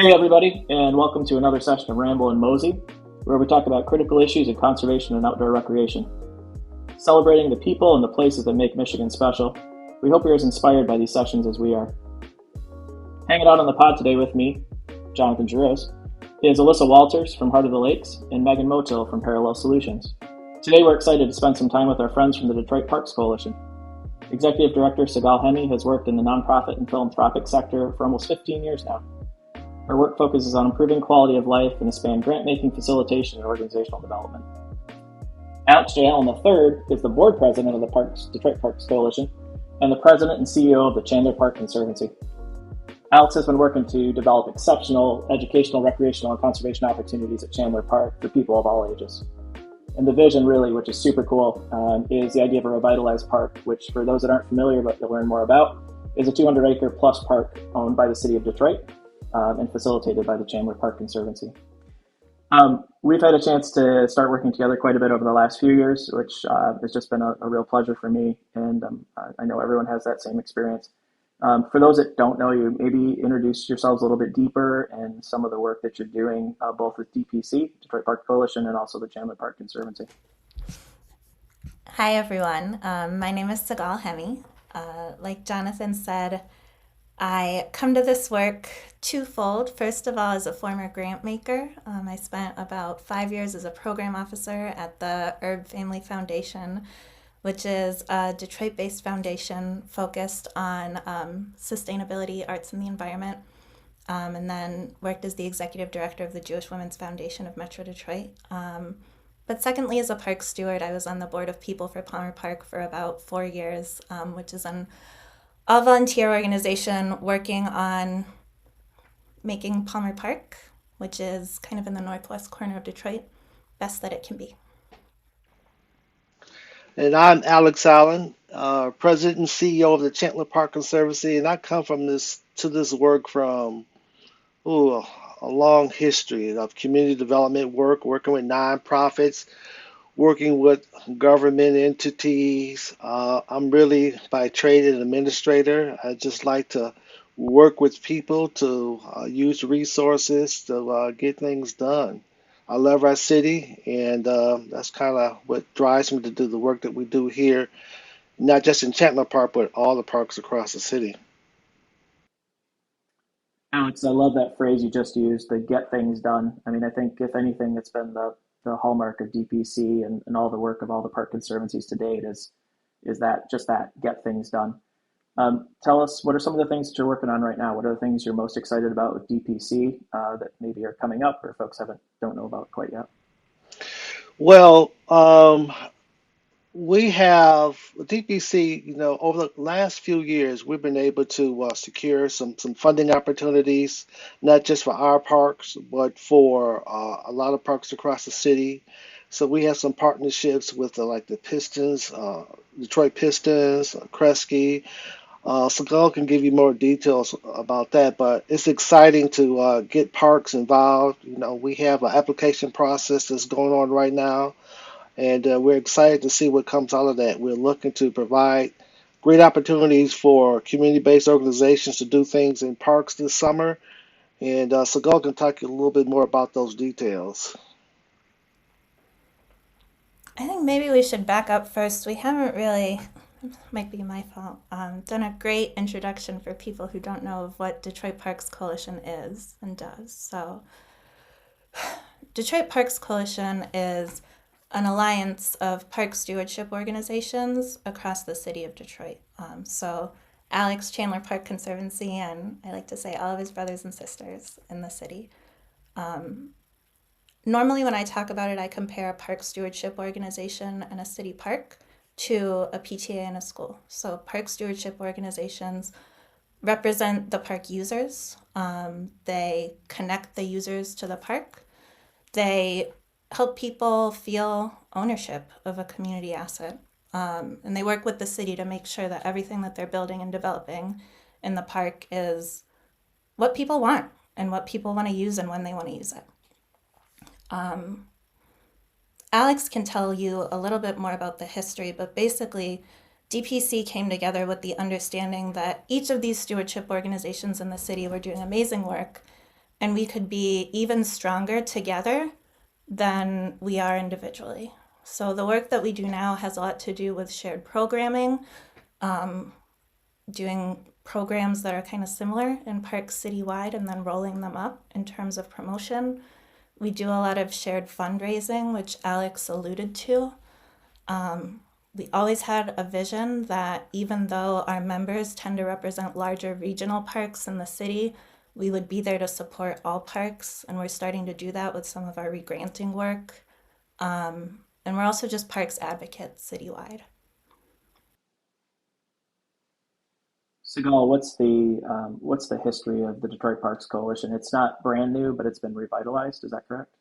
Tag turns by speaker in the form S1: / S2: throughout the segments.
S1: Hey, everybody, and welcome to another session of Ramble and Mosey, where we talk about critical issues in conservation and outdoor recreation. Celebrating the people and the places that make Michigan special, we hope you're as inspired by these sessions as we are. Hanging out on the pod today with me, Jonathan Giros, is Alyssa Walters from Heart of the Lakes and Megan Motil from Parallel Solutions. Today we're excited to spend some time with our friends from the Detroit Parks Coalition. Executive Director Sigal Hemy has worked in the nonprofit and philanthropic sector for almost 15 years now. Our work focuses on improving quality of life and has spanned grant-making, facilitation, and organizational development. Alex J. Allen III is the board president of the Detroit Parks Coalition and the president and CEO of the Chandler Park Conservancy. Alex has been working to develop exceptional educational, recreational, and conservation opportunities at Chandler Park for people of all ages. And the vision, really, which is super cool, is the idea of a revitalized park, which, for those that aren't familiar but you'll learn more about, is a 200-acre plus park owned by the city of Detroit and facilitated by the Chandler Park Conservancy. We've had a chance to start working together quite a bit over the last few years, which has just been a real pleasure for me, and I know everyone has that same experience. For those that don't know you, maybe introduce yourselves a little bit deeper and some of the work that you're doing, both with DPC, Detroit Park Coalition, and also the Chandler Park Conservancy.
S2: Hi, everyone. My name is Sigal Hemy. Like Jonathan said, I come to this work twofold. First of all, as a former grant maker, I spent about 5 years as a program officer at the Herb Family Foundation, which is a Detroit-based foundation focused on sustainability, arts, and the environment, and then worked as the executive director of the Jewish Women's Foundation of Metro Detroit. But secondly, as a park steward, I was on the board of People for Palmer Park for about 4 years, which is an all-volunteer organization working on making Palmer Park, which is kind of in the northwest corner of Detroit, best that it can be.
S3: And I'm Alex Allen, President and CEO of the Chandler Park Conservancy, and I come from this work from ooh, a long history of community development work, working with nonprofits, working with government entities. I'm really by trade an administrator. I just like to work with people to use resources to get things done. I love our city, and that's kind of what drives me to do the work that we do here, not just in Chandler Park, but all the parks across the city.
S1: Alex, I love that phrase you just used, the get things done. I mean, I think if anything, it's been the hallmark of DPC and all the work of all the park conservancies to date is that just that get things done. Tell us, what are some of the things that you're working on right now? What are the things you're most excited about with DPC that maybe are coming up or folks don't know about quite yet?
S3: Well, we have DPC, over the last few years, we've been able to secure some funding opportunities, not just for our parks, but for a lot of parks across the city. So we have some partnerships with like the Pistons, Detroit Pistons, Kresge. Sigal can give you more details about that, but it's exciting to get parks involved. We have an application process that's going on right now, and we're excited to see what comes out of that. We're looking to provide great opportunities for community-based organizations to do things in parks this summer, and Sigal can talk a little bit more about those details.
S2: I think maybe we should back up first. We haven't really, might be my fault, done a great introduction for people who don't know of what Detroit Parks Coalition is and does. So, Detroit Parks Coalition is an alliance of park stewardship organizations across the city of Detroit. So, Alex Chandler Park Conservancy, and I like to say all of his brothers and sisters in the city. Normally, when I talk about it, I compare a park stewardship organization and a city park to a PTA and a school. So, park stewardship organizations represent the park users. They connect the users to the park. They help people feel ownership of a community asset. And they work with the city to make sure that everything that they're building and developing in the park is what people want and what people want to use and when they want to use it. Alex can tell you a little bit more about the history, but basically, DPC came together with the understanding that each of these stewardship organizations in the city were doing amazing work, and we could be even stronger together than we are individually. So the work that we do now has a lot to do with shared programming, doing programs that are kind of similar in parks citywide and then rolling them up in terms of promotion. We do a lot of shared fundraising, which Alex alluded to. We always had a vision that even though our members tend to represent larger regional parks in the city, we would be there to support all parks, and we're starting to do that with some of our regranting work. And we're also just parks advocates citywide.
S1: Sigal, what's the history of the Detroit Parks Coalition? It's not brand new, but it's been revitalized. Is that correct?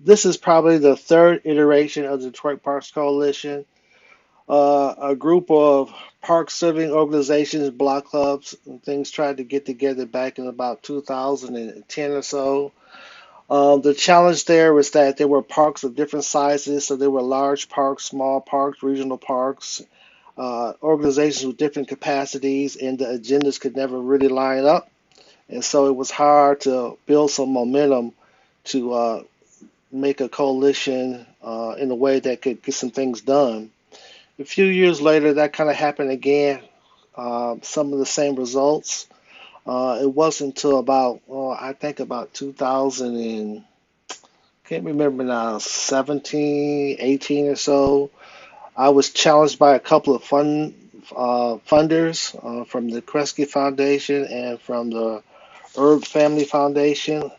S3: This is probably the third iteration of the Detroit Parks Coalition. A group of park serving organizations, block clubs, and things tried to get together back in about 2010 or so. The challenge there was that there were parks of different sizes, so there were large parks, small parks, regional parks, organizations with different capacities, and the agendas could never really line up. And so it was hard to build some momentum to make a coalition in a way that could get some things done. A few years later, that kind of happened again, some of the same results. It wasn't until about, I think about 2000 and, can't remember now, 17, 18 or so. I was challenged by a couple of funders from the Kresge Foundation and from the Herb Family Foundation.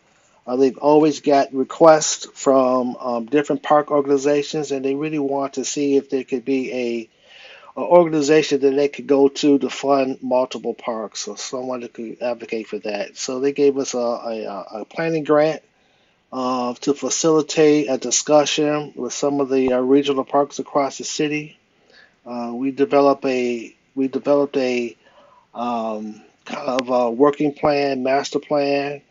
S3: They've always got requests from different park organizations, and they really want to see if there could be a organization that they could go to fund multiple parks, or someone that could advocate for that. So they gave us a planning grant to facilitate a discussion with some of the regional parks across the city. We developed a kind of a working plan, master plan,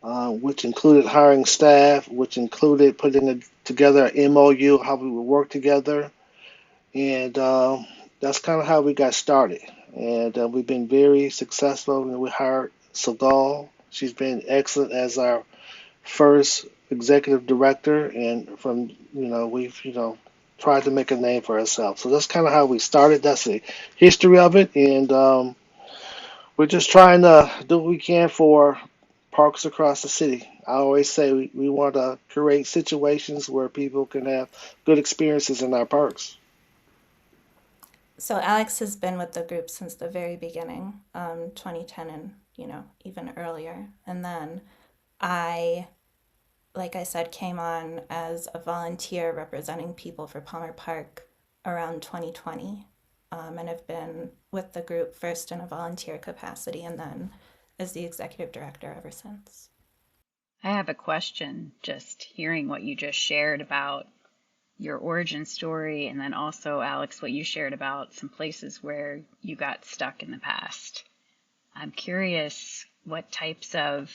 S3: which included hiring staff, which included putting together an MOU, how we would work together. And that's kind of how we got started. And we've been very successful. We hired Sigal. She's been excellent as our first executive director. And we've, tried to make a name for ourselves. So that's kind of how we started. That's the history of it. And we're just trying to do what we can for parks across the city. I always say we want to create situations where people can have good experiences in our parks.
S2: So Alex has been with the group since the very beginning, 2010 and, even earlier. And then I, like I said, came on as a volunteer representing people for Palmer Park around 2020, and have been with the group first in a volunteer capacity and then as the executive director ever since.
S4: I have a question, just hearing what you just shared about your origin story, and then also, Alex, what you shared about some places where you got stuck in the past. I'm curious what types of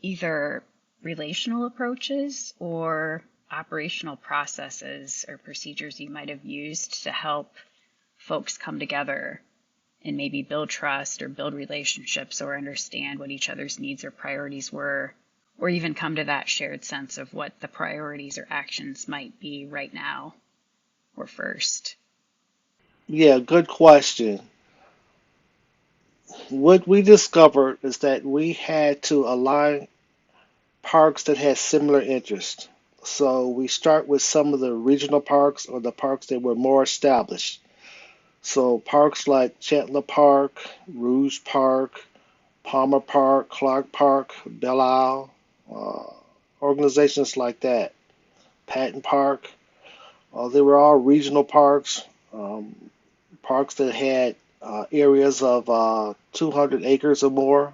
S4: either relational approaches or operational processes or procedures you might have used to help folks come together and maybe build trust or build relationships or understand what each other's needs or priorities were, or even come to that shared sense of what the priorities or actions might be right now or first.
S3: Yeah, good question. What we discovered is that we had to align parks that had similar interests. So we start with some of the regional parks or the parks that were more established. So parks like Chandler Park, Rouge Park, Palmer Park, Clark Park, Belle Isle, uh, organizations like that, Patton Park. They were all regional parks, um, parks that had areas of 200 acres or more.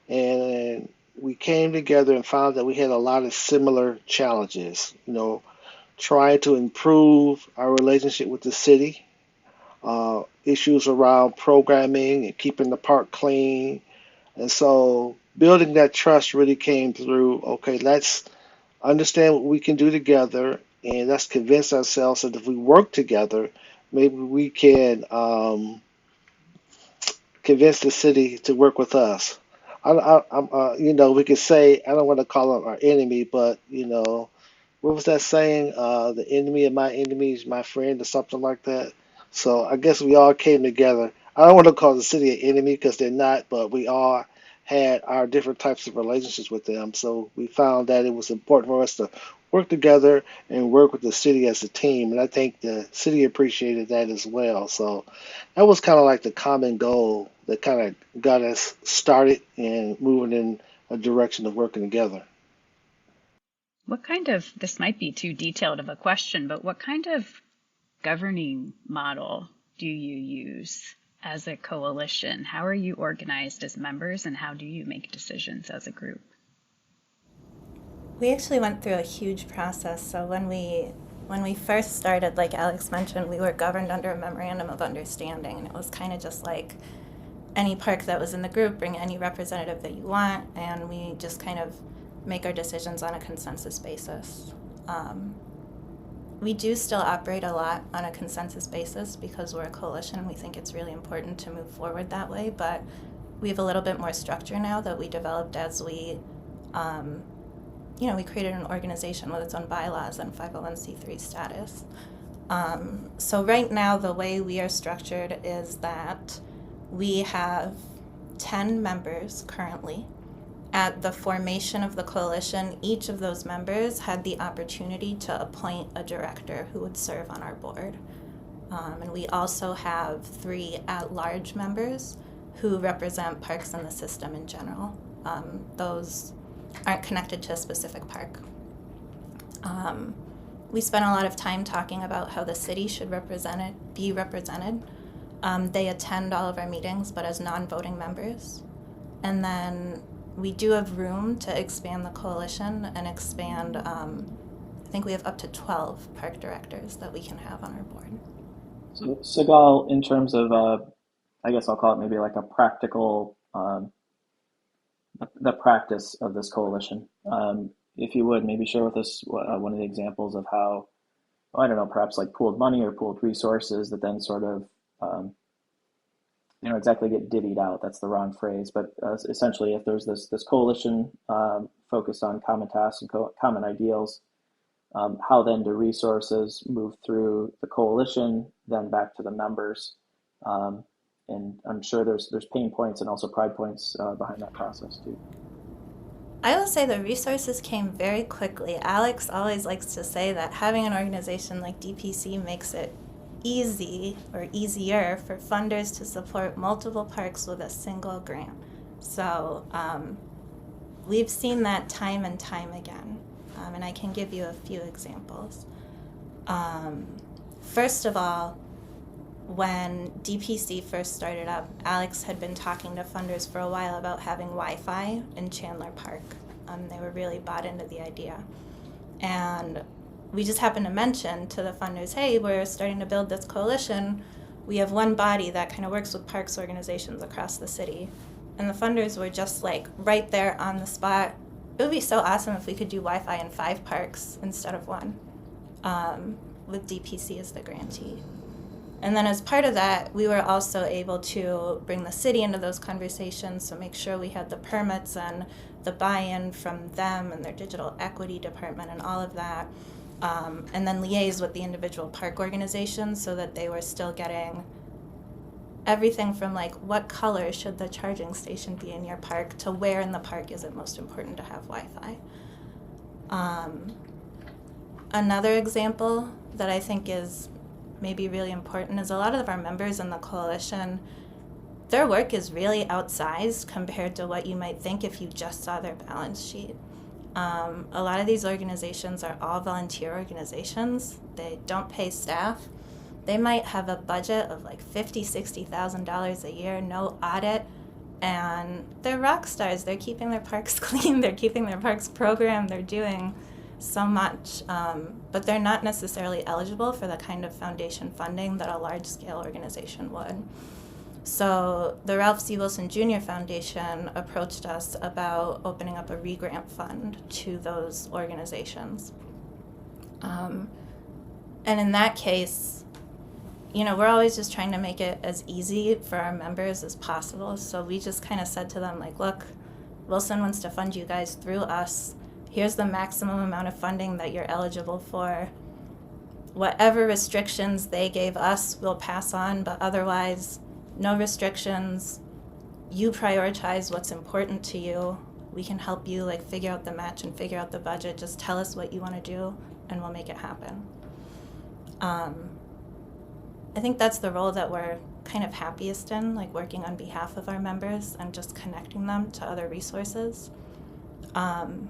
S3: And we came together and found that we had a lot of similar challenges, trying to improve our relationship with the city, issues around programming and keeping the park clean. And so building that trust really came through, okay, let's understand what we can do together and let's convince ourselves that if we work together, maybe we can convince the city to work with us. we could say, I don't want to call him our enemy, but what was that saying? The enemy of my enemy is my friend, or something like that. So I guess we all came together. I don't want to call the city an enemy because they're not, but we all had our different types of relationships with them. So we found that it was important for us to work together and work with the city as a team. And I think the city appreciated that as well. So that was kind of like the common goal that kind of got us started and moving in a direction of working together.
S4: What kind of, this might be too detailed of a question, but what kind of governing model do you use as a coalition? How are you organized as members, and how do you make decisions as a group?
S2: We actually went through a huge process. So when we first started, like Alex mentioned, we were governed under a memorandum of understanding, and it was kind of just like any park that was in the group, bring any representative that you want, and we just kind of make our decisions on a consensus basis. We do still operate a lot on a consensus basis because we're a coalition and we think it's really important to move forward that way, but we have a little bit more structure now that we developed as we created an organization with its own bylaws and 501c3 status. So right now, the way we are structured is that we have 10 members currently. At the formation of the coalition, each of those members had the opportunity to appoint a director who would serve on our board. And we also have 3 at-large members who represent parks in the system in general. Those aren't connected to a specific park. We spent a lot of time talking about how the city should be represented. They attend all of our meetings, but as non-voting members. And then we do have room to expand the coalition and expand, I think we have up to 12 park directors that we can have on our board.
S1: So, Sigal, in terms of, I guess I'll call it maybe like a practical, the practice of this coalition. If you would, maybe share with us one of the examples of how, I don't know, perhaps like pooled money or pooled resources that then sort of, exactly get divvied out. That's the wrong phrase, but essentially, if there's this coalition focused on common tasks and common ideals, how then do resources move through the coalition, then back to the members? And I'm sure there's pain points and also pride points behind that process too.
S2: I will say the resources came very quickly. Alex always likes to say that having an organization like DPC makes it easy or easier for funders to support multiple parks with a single grant. So we've seen that time and time again, and I can give you a few examples. First of all, when DPC first started up, Alex had been talking to funders for a while about having Wi-Fi in Chandler Park. They were really bought into the idea. And we just happened to mention to the funders, hey, we're starting to build this coalition. We have one body that kind of works with parks organizations across the city. And the funders were just like right there on the spot. It would be so awesome if we could do Wi-Fi in 5 parks instead of 1, with DPC as the grantee. And then as part of that, we were also able to bring the city into those conversations, so make sure we had the permits and the buy-in from them and their digital equity department and all of that. And then liaise with the individual park organizations so that they were still getting everything from like what color should the charging station be in your park to where in the park is it most important to have Wi-Fi. Another example that I think is maybe really important is a lot of our members in the coalition, their work is really outsized compared to what you might think if you just saw their balance sheet. A lot of these organizations are all volunteer organizations. They don't pay staff. They might have a budget of like $50,000, $60,000 a year, no audit, and they're rock stars. They're keeping their parks clean. They're keeping their parks programmed. They're doing so much, but they're not necessarily eligible for the kind of foundation funding that a large-scale organization would. So the Ralph C. Wilson Jr. Foundation approached us about opening up a re-grant fund to those organizations. And in that case, we're always just trying to make it as easy for our members as possible. So we just kind of said to them, like, look, Wilson wants to fund you guys through us. Here's the maximum amount of funding that you're eligible for. Whatever restrictions they gave us, we'll pass on, but otherwise, no restrictions. You prioritize what's important to you. We can help you like figure out the match and figure out the budget. Just tell us what you want to do and we'll make it happen. I think that's the role that we're kind of happiest in, like working on behalf of our members and just connecting them to other resources. And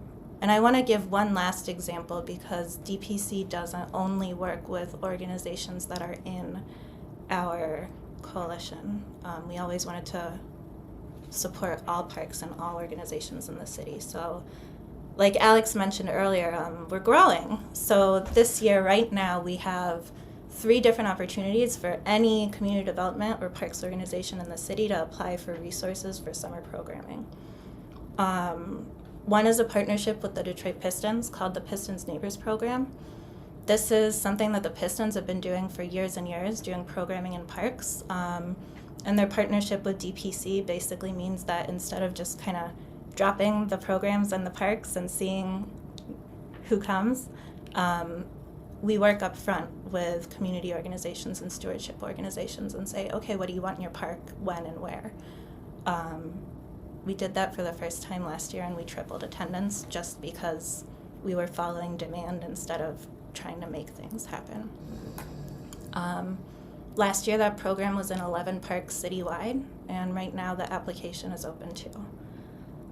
S2: I want to give one last example because DPC doesn't only work with organizations that are in our coalition. We always wanted to support all parks and all organizations in the city. So like Alex mentioned earlier, we're growing. So this year, right now, we have 3 different opportunities for any community development or parks organization in the city to apply for resources for summer programming. One is a partnership with the Detroit Pistons called the Pistons Neighbors Program. This is something that the Pistons have been doing for years and years, doing programming in parks. And their partnership with DPC basically means that instead of just kind of dropping the programs in the parks and seeing who comes, we work up front with community organizations and stewardship organizations and say, okay, what do you want in your park, when and where? We did that for the first time last year and we tripled attendance just because we were following demand instead of trying to make things happen. Last year that program was in 11 parks citywide, and right now the application is open too.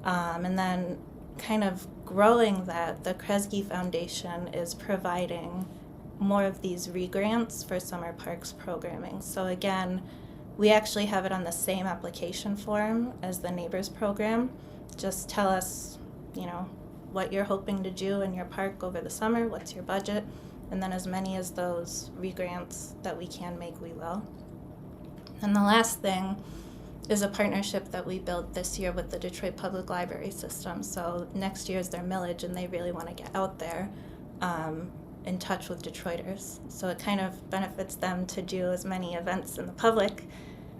S2: And then kind of growing that, the Kresge Foundation is providing more of these re-grants for summer parks programming. So again, we actually have it on the same application form as the Neighbors program. Just tell us, what you're hoping to do in your park over the summer, what's your budget, and then as many as those re-grants that we can make, we will. And the last thing is a partnership that we built this year with the Detroit Public Library System. So next year is their millage, and they really want to get out there in touch with Detroiters. So it kind of benefits them to do as many events in the public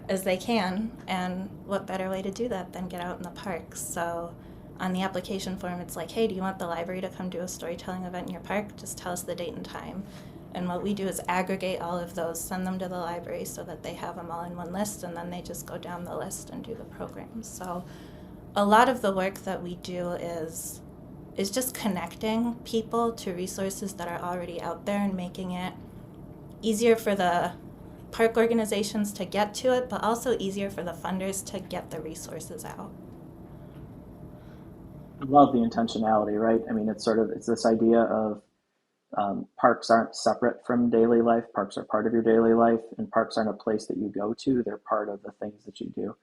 S2: as they can, and what better way to do that than get out in the parks? So on the application form, it's like, hey, do you want the library to come do a storytelling event in your park? Just tell us the date and time. And what we do is aggregate all of those, send them to the library so that they have them all in one list, and then they just go down the list and do the programs. So a lot of the work that we do is just connecting people to resources that are already out there and making it easier for the park organizations to get to it, but also easier for the funders to get the resources out.
S1: I love the intentionality, right? I mean, it's this idea of parks aren't separate from daily life. Parks are part of your daily life, and parks aren't a place that you go to. They're part of the things that you do.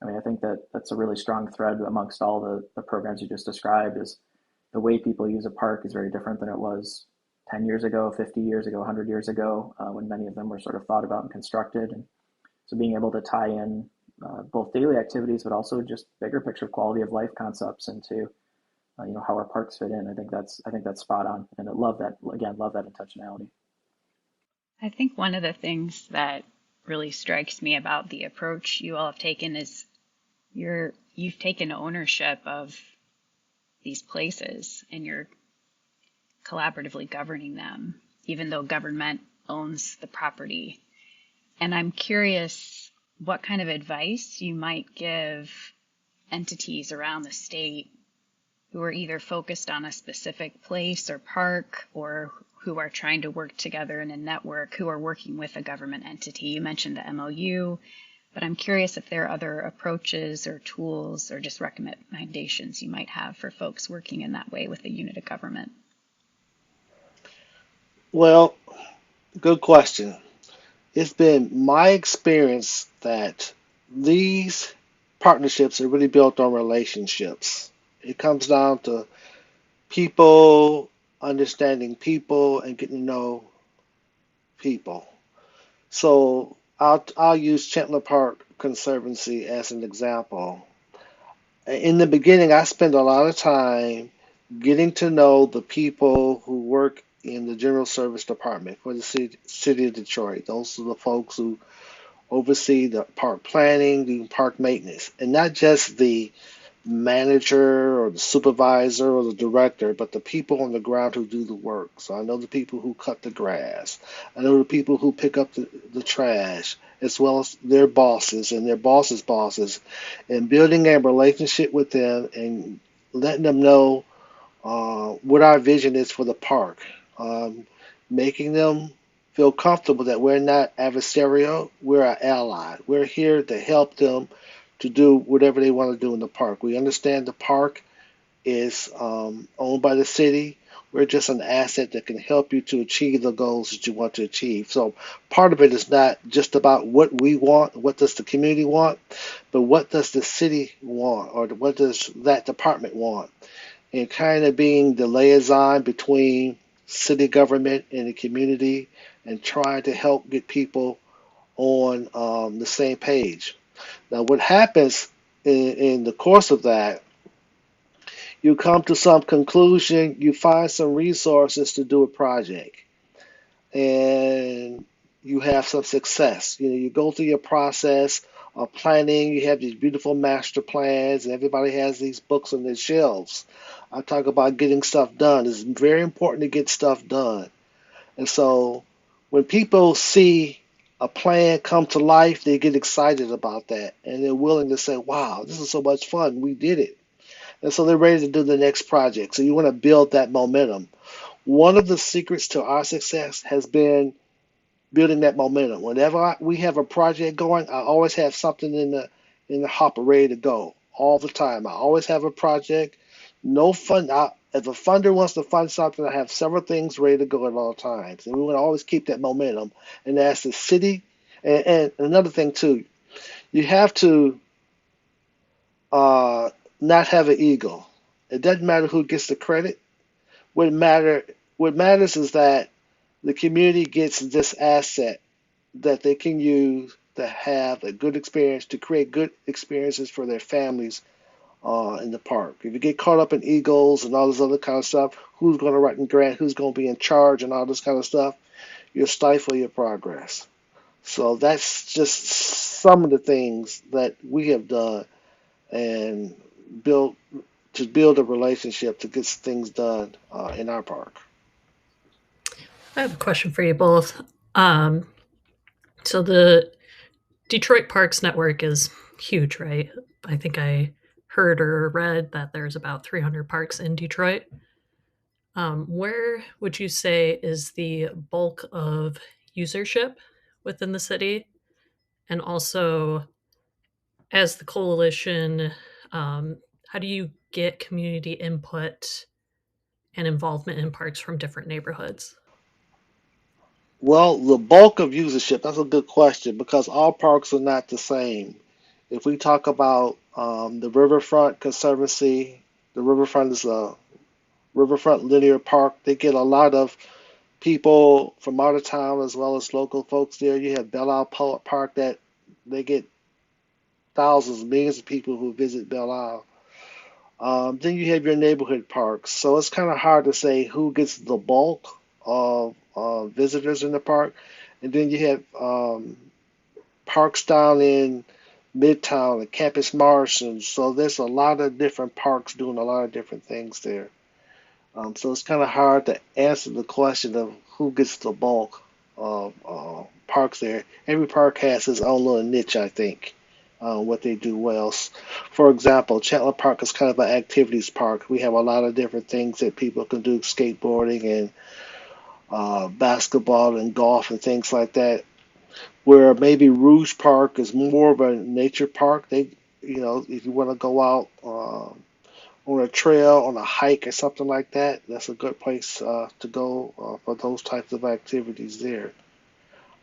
S1: I mean, I think that's a really strong thread amongst all the programs you just described. Is the way people use a park is very different than it was 10 years ago, 50 years ago, 100 years ago, when many of them were sort of thought about and constructed. And so being able to tie in both daily activities, but also just bigger picture quality of life concepts into how our parks fit in. I think that's spot on, and I love that intentionality.
S4: I think one of the things that really strikes me about the approach you all have taken is you've taken ownership of these places and you're collaboratively governing them, even though government owns the property. And I'm curious what kind of advice you might give entities around the state who are either focused on a specific place or park, or who are trying to work together in a network, who are working with a government entity. You mentioned the MOU, but I'm curious if there are other approaches or tools or just recommendations you might have for folks working in that way with a unit of government.
S3: Well, good question. It's been my experience that these partnerships are really built on relationships. It comes down to people, understanding people, and getting to know people. So I'll use Chandler Park Conservancy as an example. In the beginning, I spent a lot of time getting to know the people who work in the General Service Department for the city of Detroit. Those are the folks who oversee the park planning, the park maintenance, and not just the manager or the supervisor or the director, but the people on the ground who do the work. So I know the people who cut the grass. I know the people who pick up the trash, as well as their bosses and their bosses' bosses, and building a relationship with them and letting them know what our vision is for the park, making them feel comfortable that we're not adversarial, we're an ally. We're here to help them to do whatever they want to do in the park. We understand the park is owned by the city. We're just an asset that can help you to achieve the goals that you want to achieve. So part of it is not just about what we want, what does the community want, but what does the city want, or what does that department want, and kind of being the liaison between city government and the community and trying to help get people on the same page. Now, what happens in the course of that, you come to some conclusion, you find some resources to do a project, and you have some success. You go through your process of planning, you have these beautiful master plans, and everybody has these books on their shelves. I talk about getting stuff done. It's very important to get stuff done. And so when people see a plan come to life, they get excited about that and they're willing to say, wow, this is so much fun. We did it. And so they're ready to do the next project. So you want to build that momentum. One of the secrets to our success has been building that momentum. Whenever we have a project going, I always have something in the hopper ready to go all the time. I always have a project. No fund. If a funder wants to fund something, I have several things ready to go at all times, and we want to always keep that momentum. And as the city, and another thing too, you have to uh, not have an ego. It doesn't matter who gets the credit. What matter what matters is that the community gets this asset that they can use to have a good experience, to create good experiences for their families in the park. If you get caught up in egos and all this other kind of stuff, who's going to write the grant, who's going to be in charge, and all this kind of stuff, you'll stifle your progress. So that's just some of the things that we have done and built to build a relationship to get things done in our park.
S5: I have a question for you both. Um, so the Detroit Parks Network is huge, right? I think I heard or read that there's about 300 parks in Detroit. Where would you say is the bulk of usership within the city? And also, as the coalition, um, how do you get community input and involvement in parks from different neighborhoods?
S3: Well, the bulk of usership, that's a good question because all parks are not the same. If we talk about the Riverfront Conservancy, the Riverfront is a Riverfront Linear Park. They get a lot of people from out of town as well as local folks there. You have Belle Isle Park that they get thousands, millions of people who visit Belle Isle. Then you have your neighborhood parks. So it's kind of hard to say who gets the bulk of visitors in the park. And then you have parks down in Midtown and Campus Marsh. And so there's a lot of different parks doing a lot of different things there. So it's kind of hard to answer the question of who gets the bulk of parks there. Every park has its own little niche, I think, what they do well. For example, Chandler Park is kind of an activities park. We have a lot of different things that people can do, skateboarding and basketball and golf and things like that. Where maybe Rouge Park is more of a nature park. If you want to go out on a trail, on a hike, or something like that, that's a good place to go for those types of activities there.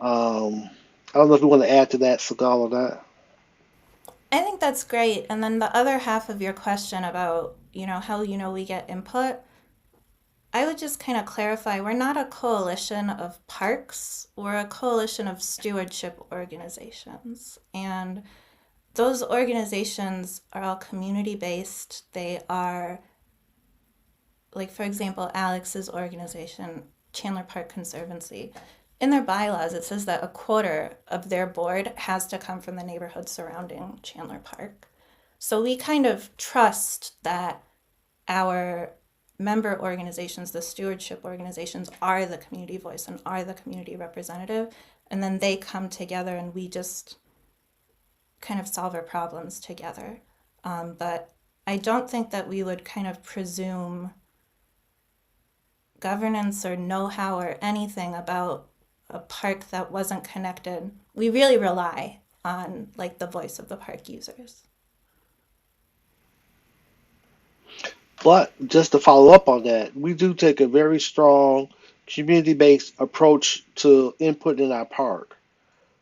S3: I don't know if you want to add to that, Sigal, or not.
S2: I think that's great. And then the other half of your question about, how we get input, I would just kind of clarify we're not a coalition of parks, we're a coalition of stewardship organizations. And those organizations are all community based. They are, like, for example, Alex's organization, Chandler Park Conservancy. In their bylaws, it says that a quarter of their board has to come from the neighborhood surrounding Chandler Park. So we kind of trust that our member organizations, the stewardship organizations, are the community voice and are the community representative. And then they come together and we just kind of solve our problems together. But I don't think that we would kind of presume governance or know-how or anything about a park that wasn't connected. We really rely on like the voice of the park users.
S3: But just to follow up on that, we do take a very strong community-based approach to input in our park.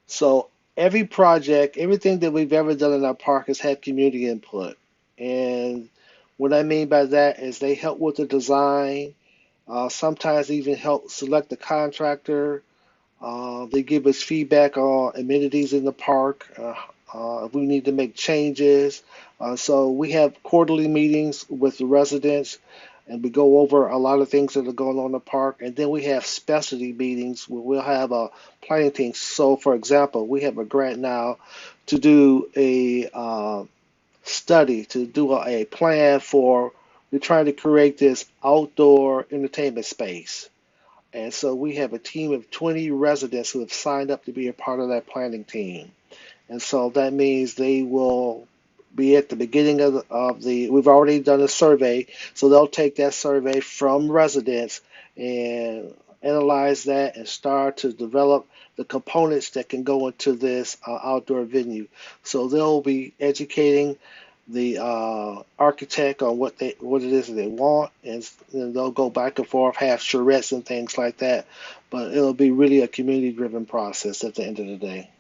S3: So every project, everything that we've ever done in our park has had community input. And what I mean by that is they help with the design, sometimes even help select the contractor. They give us feedback on amenities in the park, if we need to make changes. So we have quarterly meetings with the residents, and we go over a lot of things that are going on in the park. And then we have specialty meetings where we'll have a planning team. So, for example, we have a grant now to do a study, to do a plan for. We're trying to create this outdoor entertainment space. And so we have a team of 20 residents who have signed up to be a part of that planning team. And so that means they will be at the beginning we've already done a survey, so they'll take that survey from residents and analyze that and start to develop the components that can go into this outdoor venue. So they'll be educating the architect on what it is that they want, and they'll go back and forth, have charrettes and things like that. But it'll be really a community-driven process at the end of the day.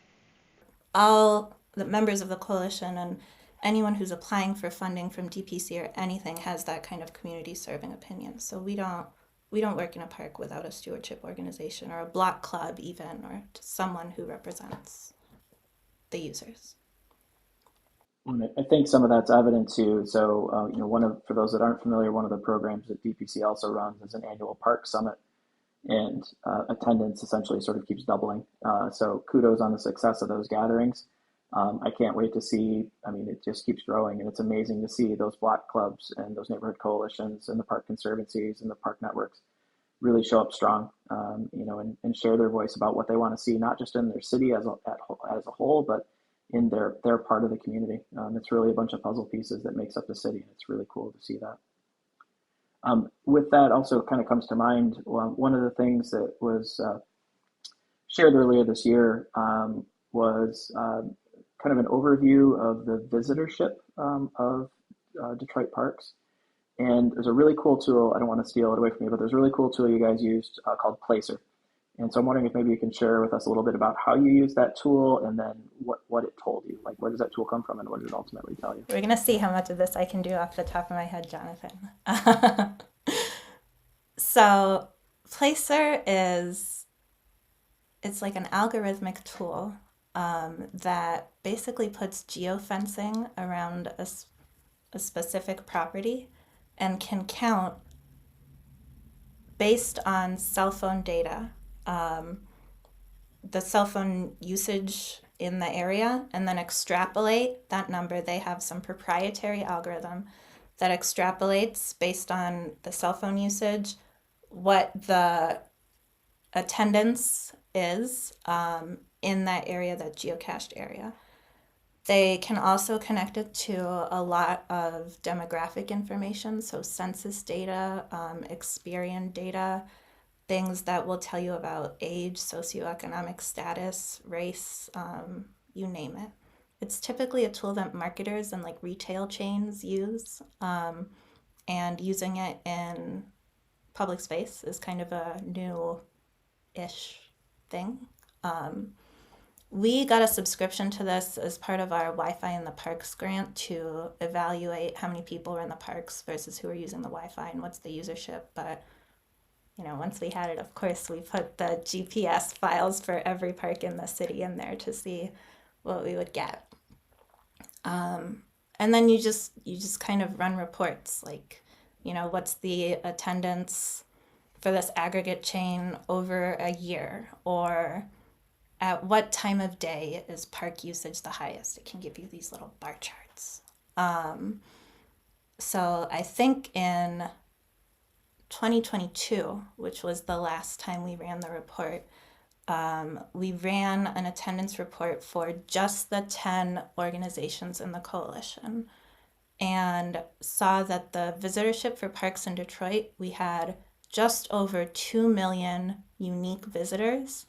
S2: All the members of the coalition and anyone who's applying for funding from DPC or anything has that kind of community serving opinion. So we don't work in a park without a stewardship organization or a block club even, or someone who represents the users.
S1: I think some of that's evident too. So, for those that aren't familiar, one of the programs that DPC also runs is an annual park summit, and attendance essentially sort of keeps doubling. So kudos on the success of those gatherings. I can't wait to see, it just keeps growing, and it's amazing to see those block clubs and those neighborhood coalitions and the park conservancies and the park networks really show up strong, and share their voice about what they want to see, not just in their city as a whole, but in their part of the community. It's really a bunch of puzzle pieces that makes up the city, and it's really cool to see that. With that also kind of comes to mind, one of the things that was shared earlier this year was kind of an overview of the visitorship of Detroit parks. And there's a really cool tool, I don't want to steal it away from you, but there's a really cool tool you guys used called Placer. And so I'm wondering if maybe you can share with us a little bit about how you use that tool, and then what it told you. Like, where does that tool come from and what did it ultimately tell you?
S2: We're going to see how much of this I can do off the top of my head, Jonathan. So Placer it's like an algorithmic tool that basically puts geofencing around a specific property and can count based on cell phone data, the cell phone usage in the area, and then extrapolate that number. They have some proprietary algorithm that extrapolates based on the cell phone usage what the attendance is in that area, that geocached area. They can also connect it to a lot of demographic information, so census data, Experian data, things that will tell you about age, socioeconomic status, race, you name it. It's typically a tool that marketers and like retail chains use, and using it in public space is kind of a new-ish thing. We got a subscription to this as part of our Wi-Fi in the Parks grant to evaluate how many people were in the parks versus who are using the Wi-Fi and what's the usership. But, once we had it, of course, we put the GPS files for every park in the city in there to see what we would get. And then you just kind of run reports like, what's the attendance for this aggregate chain over a year, or at what time of day is park usage the highest? It can give you these little bar charts. So I think in 2022, which was the last time we ran the report, we ran an attendance report for just the 10 organizations in the coalition and saw that the visitorship for parks in Detroit, we had just over 2 million unique visitors,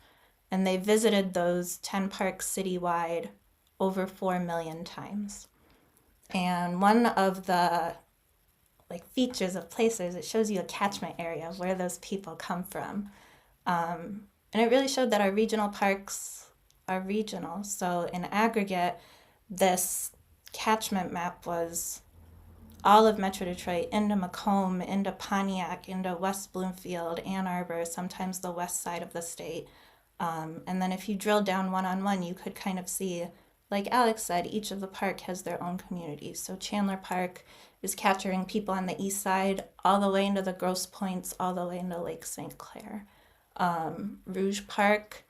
S2: and they visited those 10 parks citywide over 4 million times. And one of the features of places, it shows you a catchment area of where those people come from. And it really showed that our regional parks are regional. So in aggregate, this catchment map was all of Metro Detroit into Macomb, into Pontiac, into West Bloomfield, Ann Arbor, sometimes the west side of the state. And then if you drill down one-on-one, you could kind of see, like Alex said, each of the park has their own community. So Chandler Park is capturing people on the east side all the way into the Grosse Pointes, all the way into Lake St. Clair. Rouge Park,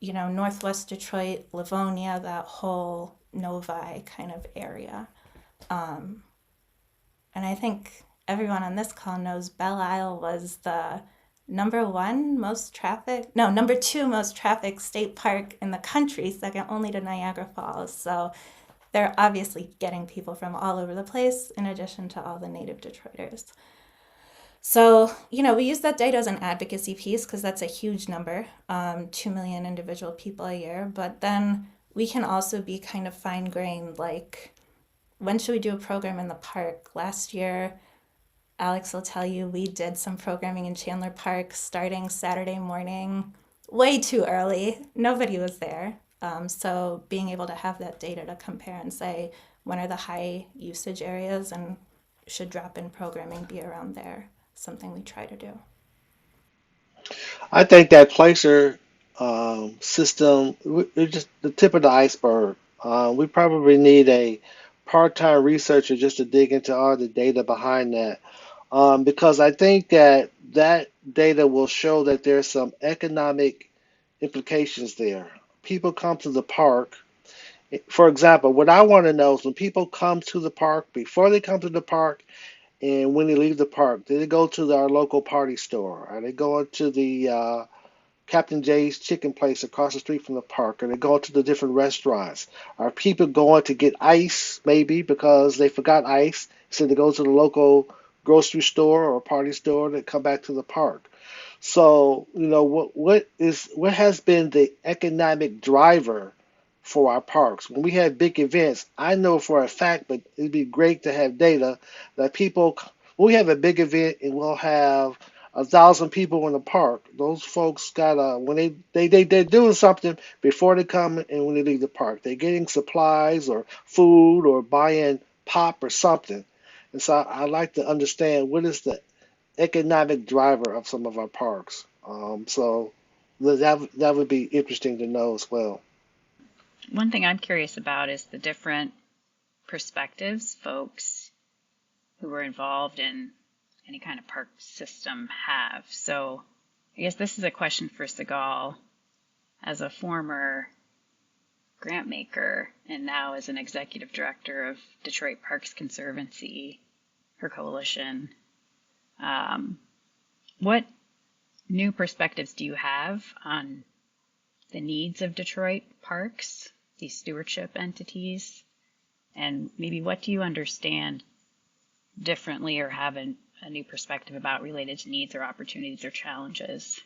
S2: Northwest Detroit, Livonia, that whole Novi kind of area. And I think everyone on this call knows Belle Isle was the number two most trafficked state park in the country, second only to Niagara Falls. So they're obviously getting people from all over the place, in addition to all the native Detroiters. So, we use that data as an advocacy piece because that's a huge number, 2 million individual people a year. But then we can also be kind of fine-grained, like, when should we do a program in the park? Last year, Alex will tell you, we did some programming in Chandler Park starting Saturday morning, way too early. Nobody was there. So being able to have that data to compare and say, when are the high usage areas and should drop-in programming be around there? Something we try to do.
S3: I think that placer system is just the tip of the iceberg. We probably need a part-time researcher just to dig into all the data behind that, because I think that that data will show that there's some economic implications there. People come to the park. For example, what I want to know is when people come to the park, before they come to the park, and when they leave the park, do they go to our local party store? Are they going to the Captain Jay's chicken place across the street from the park? Are they going to the different restaurants? Are people going to get ice maybe because they forgot ice, so they go to the local grocery store or party store and come back to the park? So, what has been the economic driver for our parks? When we have big events, I know for a fact, but it'd be great to have data that when we have a big event and we'll have 1,000 people in the park, those folks gotta, when they're doing something before they come and when they leave the park. They're getting supplies or food or buying pop or something. And so I like to understand what is the economic driver of some of our parks. So that would be interesting to know as well.
S4: One thing I'm curious about is the different perspectives folks who were involved in any kind of park system have. So I guess this is a question for Sigal as a former grant maker and now as an executive director of Detroit Parks Conservancy, her coalition. What new perspectives do you have on the needs of Detroit parks, these stewardship entities, and maybe what do you understand differently or have a new perspective about related to needs or opportunities or challenges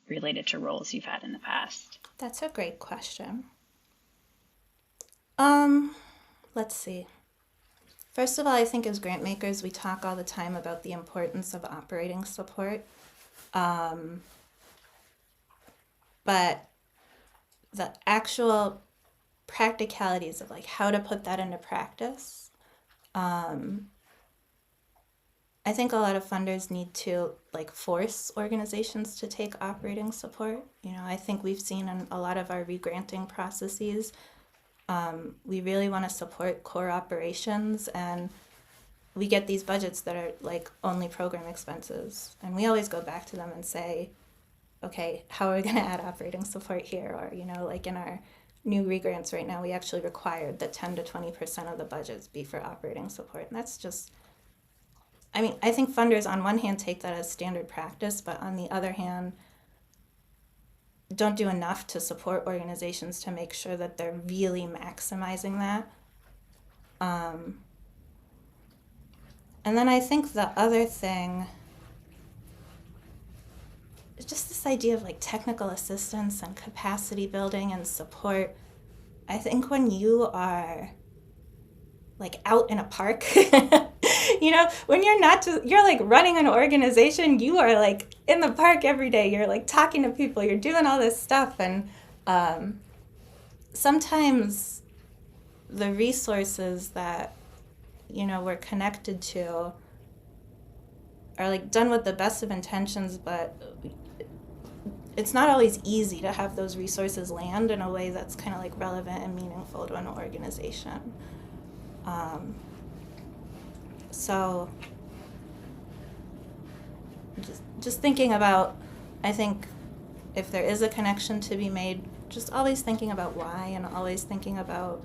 S4: related to roles you've had in the past?
S2: That's a great question. Let's see. First of all, I think as grant makers, we talk all the time about the importance of operating support. But the actual practicalities of how to put that into practice, I think a lot of funders need to force organizations to take operating support. I think we've seen in a lot of our regranting processes, we really want to support core operations, and we get these budgets that are only program expenses, and we always go back to them and say, okay, how are we going to add operating support here? Or in our new regrants right now, we actually required that 10 to 20% of the budgets be for operating support. And that's just, I mean, I think funders on one hand take that as standard practice, but on the other hand, don't do enough to support organizations to make sure that they're really maximizing that. And then I think the other thing is just this idea of like technical assistance and capacity building and support. I think when you are like out in a park, when you're not just, you're like running an organization, you are like in the park every day, you're like talking to people, you're doing all this stuff. And sometimes the resources that, we're connected to are like done with the best of intentions, but it's not always easy to have those resources land in a way that's kind of like relevant and meaningful to an organization. So just thinking about, I think if there is a connection to be made, just always thinking about why and always thinking about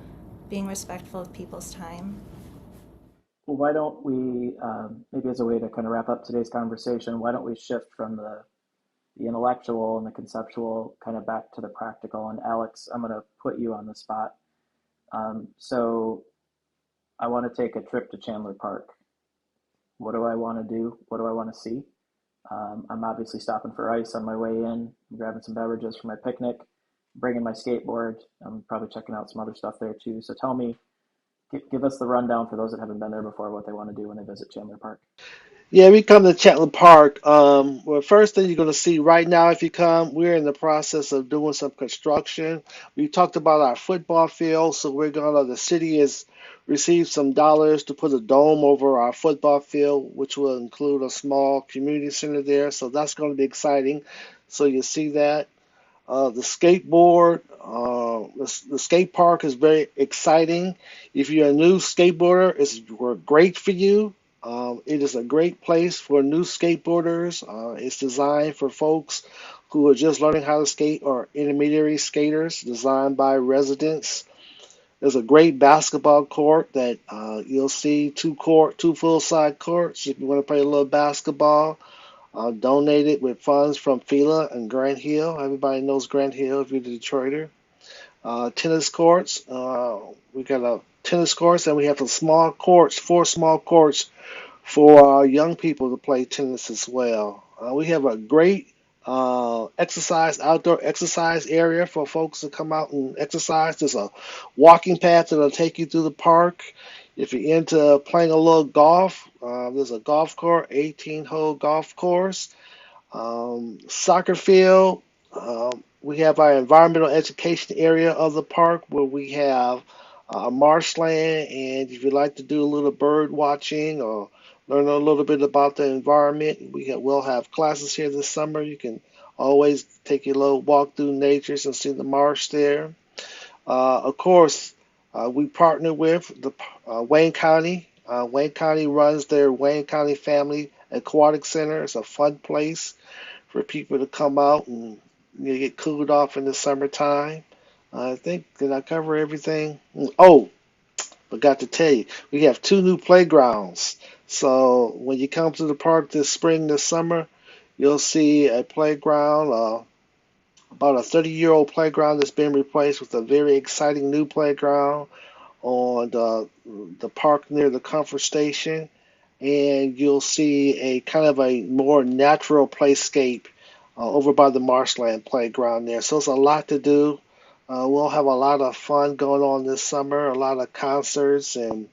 S2: being respectful of people's time.
S1: Well, why don't we, maybe as a way to kind of wrap up today's conversation, why don't we shift from the intellectual and the conceptual kind of back to the practical? And Alex, I'm going to put you on the spot. So I want to take a trip to Chandler Park. What do I want to do? What do I want to see? I'm obviously stopping for ice on my way in. I'm grabbing some beverages for my picnic, bringing my skateboard. I'm probably checking out some other stuff there too. So tell me, give us the rundown for those that haven't been there before, what they want to do when they visit Chandler Park.
S3: Yeah, we come to Chandler Park. Well, first thing you're going to see right now, if you come, we're in the process of doing some construction. We talked about our football field, so the city has received some dollars to put a dome over our football field, which will include a small community center there. So that's going to be exciting. So you see that. The skateboard, the skate park is very exciting. If you're a new skateboarder, we're great for you. It is a great place for new skateboarders. It's designed for folks who are just learning how to skate or intermediate skaters, designed by residents. There's a great basketball court that you'll see two full-size courts if you want to play a little basketball. Donated with funds from Fila and Grant Hill. Everybody knows Grant Hill if you're a Detroiter. Tennis courts. We got a tennis courts, and we have some small courts, four small courts for young people to play tennis as well. We have a great outdoor exercise area for folks to come out and exercise. There's a walking path that'll take you through the park. If you're into playing a little golf, there's a golf course, 18-hole golf course, soccer field. We have our environmental education area of the park where we have marshland, and if you'd like to do a little bird watching or learn a little bit about the environment, we'll have classes here this summer. You can always take your little walk through nature and see the marsh there. Of course, we partner with the Wayne County. Wayne County runs their Wayne County Family Aquatic Center. It's a fun place for people to come out and get cooled off in the summertime. I think, did I cover everything? Oh, forgot to tell you, we have two new playgrounds. So when you come to the park this spring, this summer, you'll see a playground, about a 30-year-old playground that's been replaced with a very exciting new playground on the park near the comfort station. And you'll see a kind of a more natural playscape over by the Marshland playground there. So it's a lot to do. We'll have a lot of fun going on this summer, a lot of concerts and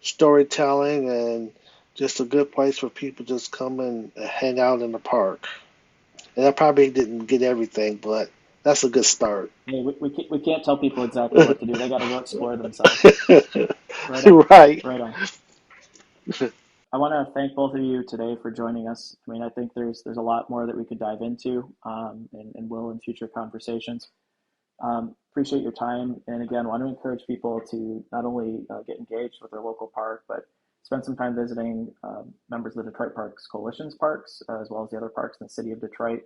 S3: storytelling, and just a good place for people to just come and hang out in the park. And I probably didn't get everything, but that's a good start.
S1: Hey, we can't tell people exactly what to do. They got to go explore themselves. Right on.
S3: Right.
S1: Right on. I want to thank both of you today for joining us. I mean, I think there's a lot more that we could dive into, and will in future conversations. Appreciate your time, and again, want to encourage people to not only get engaged with their local park, but spend some time visiting members of the Detroit Parks Coalition's parks, as well as the other parks in the city of Detroit.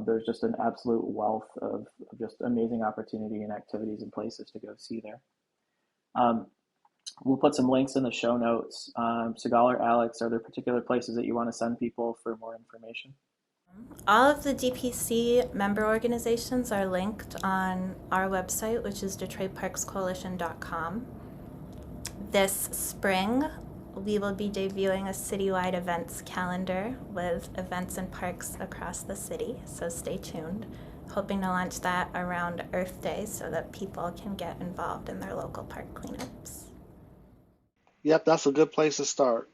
S1: There's just an absolute wealth of just amazing opportunity and activities and places to go see there. We'll put some links in the show notes. Sigal or Alex, are there particular places that you want to send people for more information?
S2: All of the DPC member organizations are linked on our website, which is DetroitParksCoalition.com. This spring, we will be debuting a citywide events calendar with events and parks across the city, so stay tuned. Hoping to launch that around Earth Day so that people can get involved in their local park cleanups.
S3: Yep, that's a good place to start.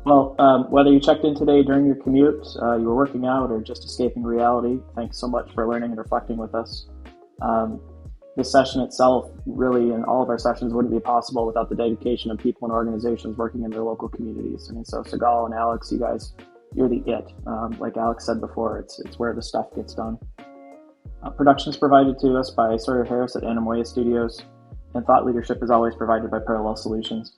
S1: Well, whether you checked in today during your commute, you were working out, or just escaping reality, thanks so much for learning and reflecting with us. This session itself, really, and all of our sessions wouldn't be possible without the dedication of people and organizations working in their local communities. I mean, so Sigal and Alex, you guys, you're the it. Like Alex said before, it's where the stuff gets done. Production is provided to us by Sawyer Harris at Anemoya Studios, and thought leadership is always provided by Parallel Solutions.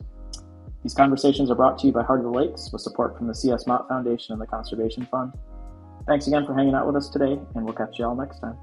S1: These conversations are brought to you by Heart of the Lakes with support from the C.S. Mott Foundation and the Conservation Fund. Thanks again for hanging out with us today, and we'll catch you all next time.